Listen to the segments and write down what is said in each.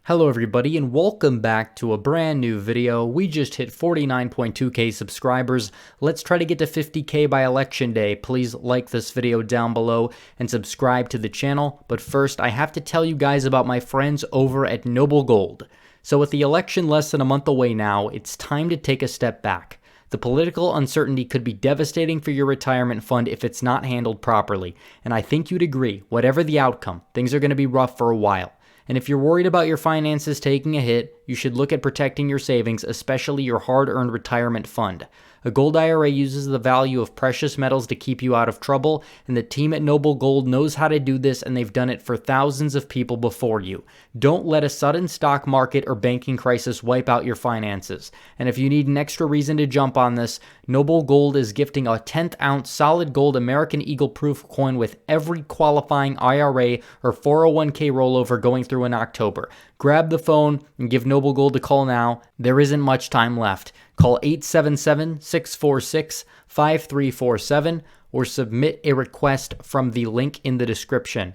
Hello everybody and welcome back to a brand new video. We just hit 49.2k subscribers. Let's try to get to 50k by election day. Please like this video down below and subscribe to the channel. But first, I have to tell you guys about my friends over at Noble Gold. So with the election less than a month away now, it's time to take a step back. The political uncertainty could be devastating for your retirement fund if it's not handled properly. And I think you'd agree, whatever the outcome, things are going to be rough for a while. And if you're worried about your finances taking a hit, you should look at protecting your savings, especially your hard-earned retirement fund. A gold IRA uses the value of precious metals to keep you out of trouble, and the team at Noble Gold knows how to do this, and they've done it for thousands of people before you. Don't let a sudden stock market or banking crisis wipe out your finances. And if you need an extra reason to jump on this, Noble Gold is gifting a 10th ounce solid gold American Eagle proof coin with every qualifying IRA or 401k rollover going through in October. Grab the phone and give Noble Gold a call now. There isn't much time left. Call 877-646-5347 or submit a request from the link in the description.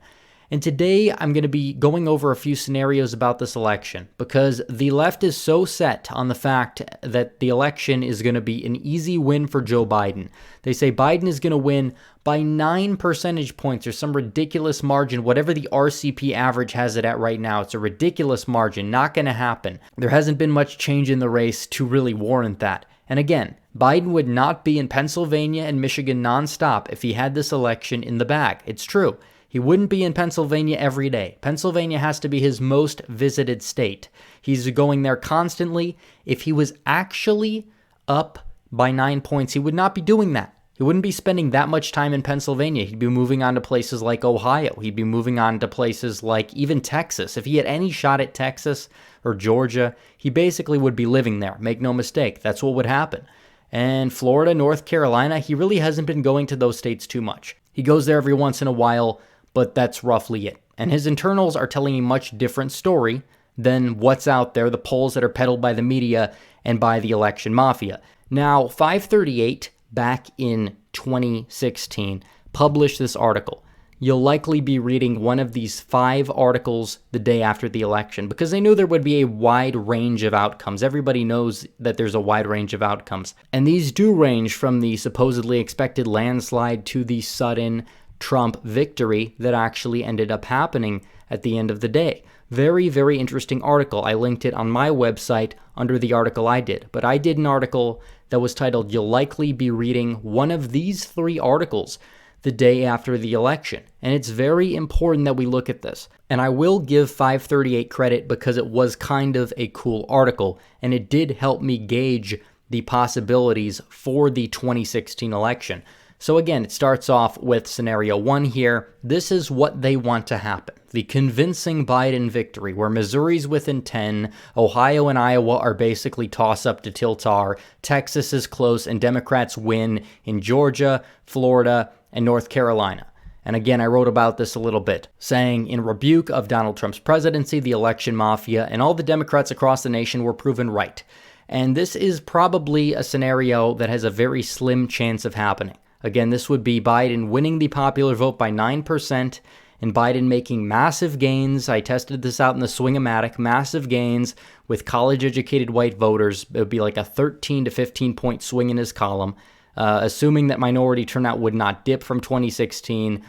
And today I'm going to be going over a few scenarios about this election because the left is so set on the fact that the election is going to be an easy win for Joe Biden. They say Biden is going to win by 9 percentage points or some ridiculous margin, whatever the RCP average has it at right now. It's a ridiculous margin, not going to happen. There hasn't been much change in the race to really warrant that. And again, Biden would not be in Pennsylvania and Michigan nonstop if he had this election in the bag. It's true. He wouldn't be in Pennsylvania every day. Pennsylvania has to be his most visited state. He's going there constantly. If he was actually up by 9 points, he would not be doing that. He wouldn't be spending that much time in Pennsylvania. He'd be moving on to places like Ohio. He'd be moving on to places like even Texas. If he had any shot at Texas or Georgia, he basically would be living there. Make no mistake, that's what would happen. And Florida, North Carolina, he really hasn't been going to those states too much. He goes there every once in a while, but that's roughly it. And his internals are telling a much different story than what's out there, the polls that are peddled by the media and by the election mafia. Now, 538 back in 2016 published this article. You'll likely be reading one of these 5 articles the day after the election because they knew there would be a wide range of outcomes. Everybody knows that there's a wide range of outcomes. And these do range from the supposedly expected landslide to the sudden Trump victory that actually ended up happening at the end of the day. Very, very interesting article. I linked it on my website under the article I did. But I did an article that was titled, "You'll likely be reading one of these 3 articles the day after the election." And it's very important that we look at this. And I will give 538 credit because it was kind of a cool article. And it did help me gauge the possibilities for the 2016 election. So again, it starts off with scenario 1 here. This is what they want to happen. The convincing Biden victory, where Missouri's within 10, Ohio and Iowa are basically toss-up to Tiltar, Texas is close, and Democrats win in Georgia, Florida, and North Carolina. And again, I wrote about this a little bit, saying in rebuke of Donald Trump's presidency, the election mafia, and all the Democrats across the nation were proven right. And this is probably a scenario that has a very slim chance of happening. Again, this would be Biden winning the popular vote by 9% and Biden making massive gains. I tested this out in the Swing-O-Matic, massive gains with college-educated white voters. It would be like a 13 to 15 point swing in his column, assuming that minority turnout would not dip from 2016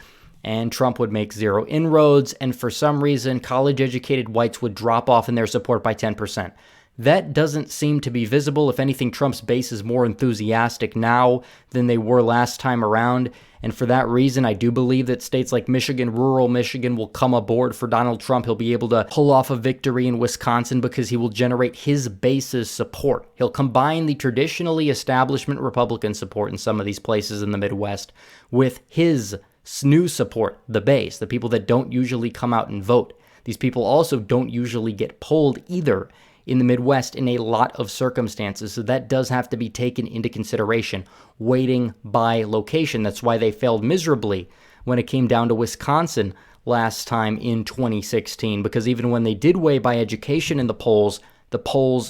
and Trump would make 0 inroads. And for some reason, college-educated whites would drop off in their support by 10%. That doesn't seem to be visible. If anything, Trump's base is more enthusiastic now than they were last time around. And for that reason, I do believe that states like Michigan, rural Michigan, will come aboard for Donald Trump. He'll be able to pull off a victory in Wisconsin because he will generate his base's support. He'll combine the traditionally establishment Republican support in some of these places in the Midwest with his new support, the base, the people that don't usually come out and vote. These people also don't usually get polled either in the Midwest in a lot of circumstances, so that does have to be taken into consideration, weighting by location. That's why they failed miserably when it came down to Wisconsin last time in 2016, because even when they did weigh by education in the polls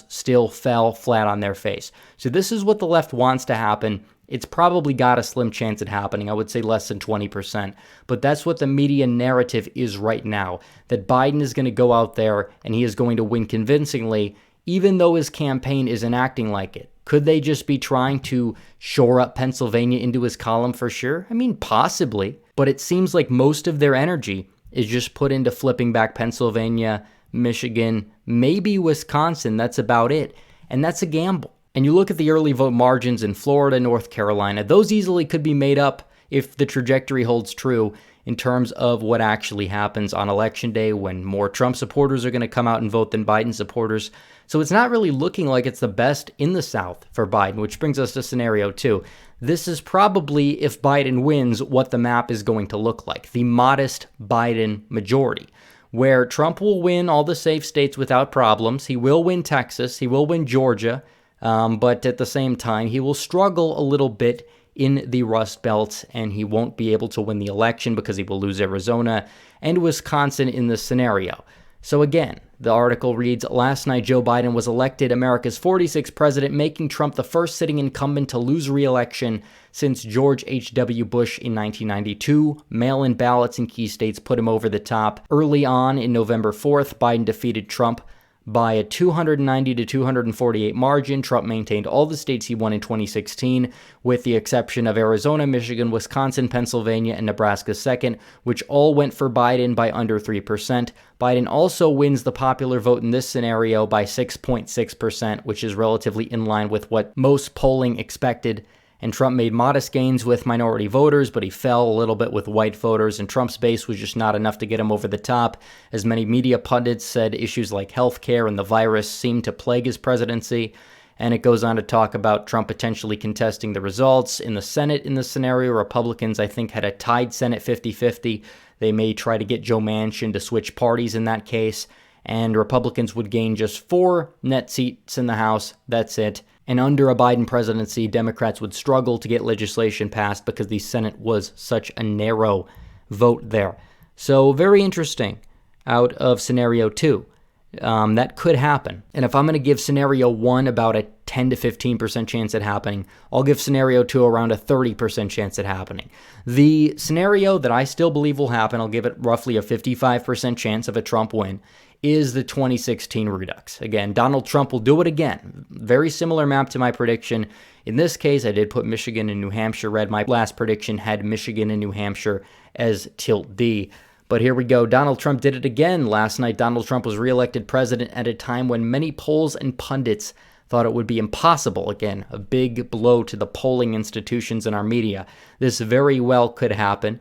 still fell flat on their face. So this is what the left wants to happen It's probably got a slim chance at happening. I would say less than 20%. But that's what the media narrative is right now, that Biden is going to go out there and he is going to win convincingly, even though his campaign isn't acting like it. Could they just be trying to shore up Pennsylvania into his column for sure? I mean, possibly. But it seems like most of their energy is just put into flipping back Pennsylvania, Michigan, maybe Wisconsin. That's about it. And that's a gamble. And you look at the early vote margins in Florida, North Carolina, those easily could be made up if the trajectory holds true in terms of what actually happens on Election Day when more Trump supporters are going to come out and vote than Biden supporters. So it's not really looking like it's the best in the South for Biden, which brings us to scenario 2. This is probably, if Biden wins, what the map is going to look like, the modest Biden majority, where Trump will win all the safe states without problems. He will win Texas. He will win Georgia. But at the same time, he will struggle a little bit in the Rust Belt, and he won't be able to win the election because he will lose Arizona and Wisconsin in this scenario. So again, the article reads, last night Joe Biden was elected America's 46th president, making Trump the first sitting incumbent to lose re-election since George H.W. Bush in 1992. Mail-in ballots in key states put him over the top. Early on in November 4th, Biden defeated Trump by a 290 to 248 margin. Trump maintained all the states he won in 2016, with the exception of Arizona, Michigan, Wisconsin, Pennsylvania, and Nebraska second, which all went for Biden by under 3%. Biden also wins the popular vote in this scenario by 6.6%, which is relatively in line with what most polling expected. And Trump made modest gains with minority voters, but he fell a little bit with white voters, and Trump's base was just not enough to get him over the top. As many media pundits said, issues like healthcare and the virus seemed to plague his presidency. And it goes on to talk about Trump potentially contesting the results. In the Senate, in this scenario, Republicans, I think, had a tied Senate 50-50. They may try to get Joe Manchin to switch parties in that case. And Republicans would gain just 4 net seats in the House. That's it. And under a Biden presidency, Democrats would struggle to get legislation passed because the Senate was such a narrow vote there. So very interesting out of scenario 2. That could happen. And if I'm going to give scenario 1 about a 10 to 15% chance at happening, I'll give scenario 2 around a 30% chance at happening. The scenario that I still believe will happen, I'll give it roughly a 55% chance of a Trump win, is the 2016 redux. Again, Donald Trump will do it again. Very similar map to my prediction. In this case, I did put Michigan and New Hampshire red. My last prediction had Michigan and New Hampshire as tilt D. But here we go. Donald Trump did it again. Last night, Donald Trump was reelected president at a time when many polls and pundits thought it would be impossible. Again, a big blow to the polling institutions in our media. This very well could happen.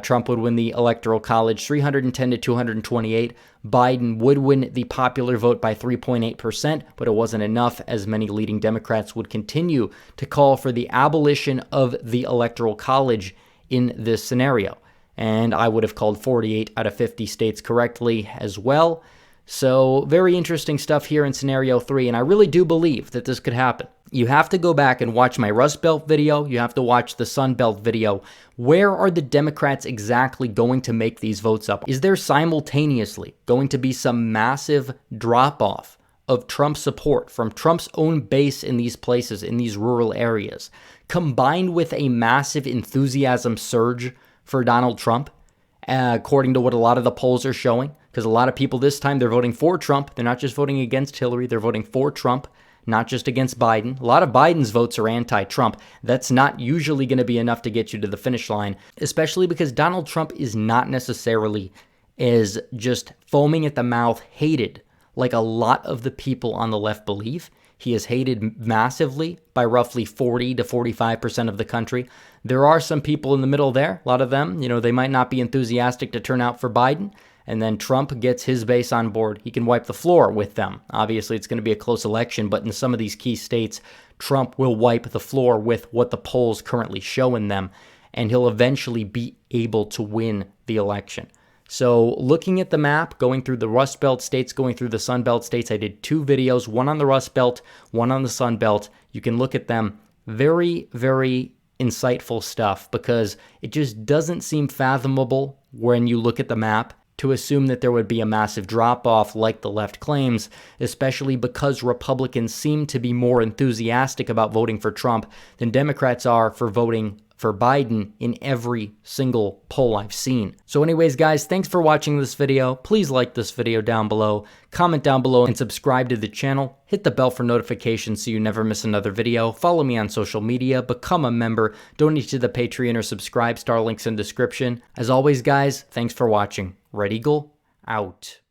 Trump would win the Electoral College 310 to 228. Biden would win the popular vote by 3.8%, but it wasn't enough, as many leading Democrats would continue to call for the abolition of the Electoral College in this scenario. And I would have called 48 out of 50 states correctly as well. So very interesting stuff here in scenario 3, and I really do believe that this could happen. You have to go back and watch my Rust Belt video. You have to watch the Sun Belt video. Where are the Democrats exactly going to make these votes up? Is there simultaneously going to be some massive drop-off of Trump support from Trump's own base in these places, in these rural areas, combined with a massive enthusiasm surge for Donald Trump, according to what a lot of the polls are showing? Because a lot of people this time, they're voting for Trump. They're not just voting against Hillary. They're voting for Trump, not just against Biden. A lot of Biden's votes are anti-Trump. That's not usually going to be enough to get you to the finish line, especially because Donald Trump is not necessarily as just foaming at the mouth hated like a lot of the people on the left believe. He is hated massively by roughly 40 to 45% of the country. There are some people in the middle there. A lot of them, they might not be enthusiastic to turn out for Biden. And then Trump gets his base on board. He can wipe the floor with them. Obviously, it's going to be a close election, but in some of these key states, Trump will wipe the floor with what the polls currently show in them, and he'll eventually be able to win the election. So looking at the map, going through the Rust Belt states, going through the Sun Belt states, I did 2 videos, one on the Rust Belt, one on the Sun Belt. You can look at them. Very, very insightful stuff, because it just doesn't seem fathomable when you look at the map to assume that there would be a massive drop-off like the left claims, especially because Republicans seem to be more enthusiastic about voting for Trump than Democrats are for voting for Biden in every single poll I've seen. So anyways, guys, thanks for watching this video. Please like this video down below, comment down below, and subscribe to the channel. Hit the bell for notifications so you never miss another video. Follow me on social media, become a member, donate to the Patreon, or subscribe. Star links in description. As always, guys, thanks for watching. Red Eagle, out.